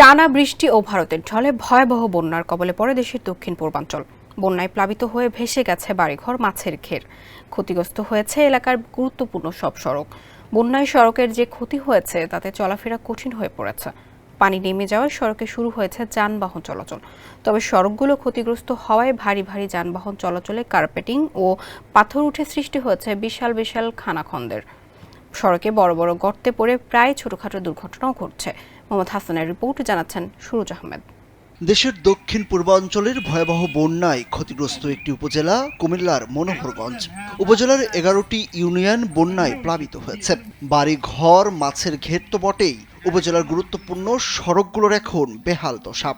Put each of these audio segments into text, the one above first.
টানা বৃষ্টি ও ভারতের ঢলে ভয়াবহ বন্যার কবলে পড়ে দেশের দক্ষিণ পূর্বাঞ্চল। বন্যায় প্লাবিত হয়ে ভেসে গেছে বাড়িঘর, মাছের ঘের। ক্ষতিগ্রস্ত হয়েছে এলাকার গুরুত্বপূর্ণ সব সড়ক। বন্যায় সড়কের যে ক্ষতি হয়েছে তাতে চলাফেরা কঠিন হয়ে পড়েছে। পানি নেমে যাওয়ায় সড়কে শুরু হয়েছে যানবাহন চলাচল। তবে সড়কগুলো ক্ষতিগ্রস্ত হওয়ায় ভারী ভারী যানবাহন চলাচলে কার্পেটিং ও পাথর উঠে সৃষ্টি হয়েছে বিশাল বিশাল খানাখন্দের। সড়কে বড় বড় গর্তে পড়ে প্রায় ছোটখাটো দুর্ঘটনাও ঘটছে। মোহাম্মদ হাসানের রিপোর্ট, জানাচ্ছেন সুরজ আহমেদ। দেশের দক্ষিণ পূর্বাঞ্চলের ভয়াবহ বন্যায় ক্ষতিগ্রস্ত একটি উপজেলা কুমিল্লার মনোহরগঞ্জ। উপজেলার 11টি ইউনিয়ন বন্যায় প্লাবিত হয়েছে। বাড়ি ঘর, মাছের ঘের তো বটেই, উপজেলার গুরুত্বপূর্ণ সড়কগুলোর এখন বেহাল দশা।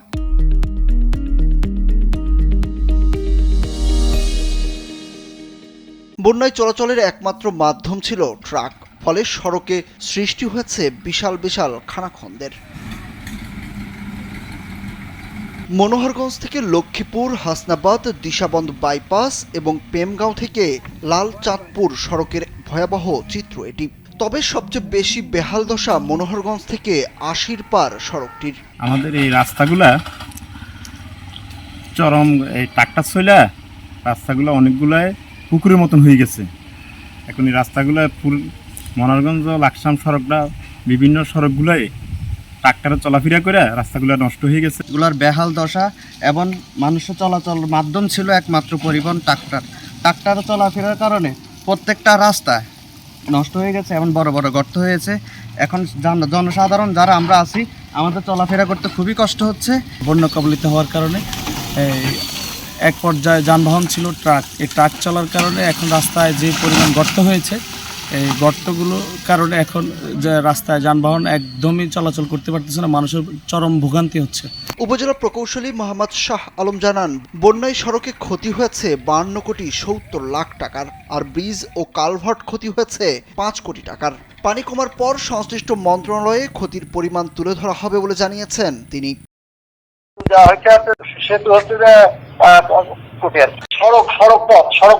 বন্যায় চলাচলের একমাত্র মাধ্যম ছিল ট্রাক, ফলে সড়কে সৃষ্টি হয়েছে বিশাল বিশাল খানাখন্দের। মনোহরগঞ্জ থেকে লক্ষ্মীপুর, হাসনাবাদ, দিশাবন্দ বাইপাস এবং পেমগাঁও থেকে লালচাঁদপুর সড়কের ভয়াবহ চিত্র এটি। তবে সবচেয়ে বেশি বেহাল দশা মনোহরগঞ্জ থেকে আশির পার সড়কটির। আমাদের এই রাস্তাগুলা চরম, এই ট্রাক্টর চলা রাস্তাগুলো অনেকগুলাই পুকুরের মতন হয়ে গেছে। এখন এই রাস্তাগুলো মনোহরগঞ্জ লাকসাম সড়কটা বিভিন্ন সড়কগুলাই ট্রাক্টরে চলাফেরা করে রাস্তাগুলো নষ্ট হয়ে গেছে। এগুলোর বেহাল দশা এবং মানুষের চলাচল মাধ্যম ছিল একমাত্র পরিবহন ট্রাক্টর চলাফেরার কারণে প্রত্যেকটা রাস্তা নষ্ট হয়ে গেছে এবং বড় বড় গর্ত হয়েছে। এখন জনসাধারণ যারা আমরা আছি, আমাদের চলাফেরা করতে খুবই কষ্ট হচ্ছে। বন্যা কবলিত হওয়ার কারণে এক পর্যায়ে যানবাহন ছিল ট্রাক, এই ট্রাক চলার কারণে এখন রাস্তায় যে পরিমাণ গর্ত হয়েছে, এই গর্তগুলোর কারণে এখন যে রাস্তায় যানবাহন একদমই চলাচল করতে পারতেছে না, মানুষের চরম ভোগান্তি হচ্ছে। উপজেলা প্রকৌশলী মোহাম্মদ শাহ আলম জানান, বন্যায় সড়কে ক্ষতি হয়েছে 52,70,00,000 টাকার, আর ব্রিজ ও কালভার্ট ক্ষতি হয়েছে 5 কোটি টাকার। পানি কমার পর সংশ্লিষ্ট মন্ত্রণালয়ে ক্ষতির পরিমাণ তুলে ধরা হবে বলে জানিয়েছেন তিনি। সেতু হচ্ছে যে সড়ক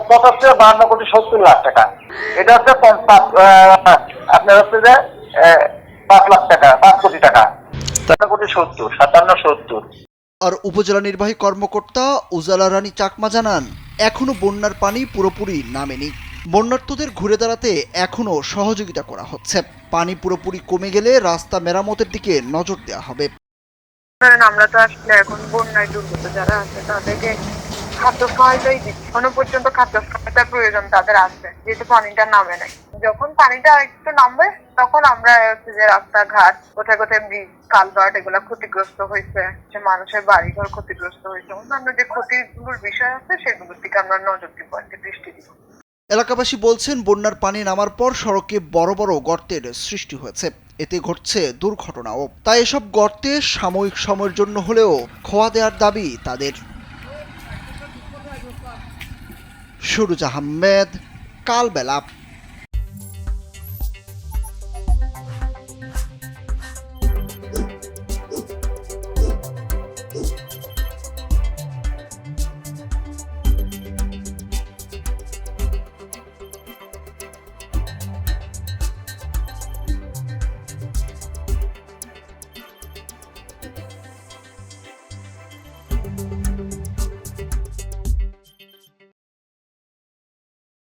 পথ হচ্ছে 52,70,00,000 টাকা। এটা হচ্ছে আপনার হচ্ছে যে 5 লাখ টাকা, 5 কোটি টাকা, 57,70,00,000। আর উপজেলা নির্বাহী কর্মকর্তা উজালা রানী চাকমা জানান, এখনো বন্যার পানি পুরোপুরি নামেনি। বন্যার্তদের ঘুরে দাঁড়াতে এখনো সহযোগিতা করা হচ্ছে। পানি পুরোপুরি কমে গেলে রাস্তা মেরামতের দিকে নজর দেওয়া হবে। আমরা তো আসলে এখন বন্যায় দুর্গত যারা আছে তাদেরকে খাদ্য সহায়তাই দিচ্ছি। এখনো পর্যন্ত খাদ্য সহায়তার প্রয়োজন তাদের আছে, যেহেতু পানিটা নামে নাই। যখন পানিটা একটু নামবে তখন আমরা যে রাস্তাঘাট, কোথায় কোথায় ব্রিজ, কালভার্ট এগুলা ক্ষতিগ্রস্ত হয়েছে, মানুষের বাড়িঘর ক্ষতিগ্রস্ত হয়েছে, অন্যান্য যে ক্ষতিগুলোর বিষয় আছে সেগুলোর দিকে আমরা নজর দিব, একটা দৃষ্টি দিব। এলাকাবাসী বলছেন, বন্যার পানি নামার পর সড়কে বড় বড় গর্তের সৃষ্টি হয়েছে, এতে ঘটছে দুর্ঘটনাও। তাই এসব গর্তে সাময়িক সময়ের জন্য হলেও খোয়া দেওয়ার দাবি তাদের। সুরজ আহমেদ, কালবেলা।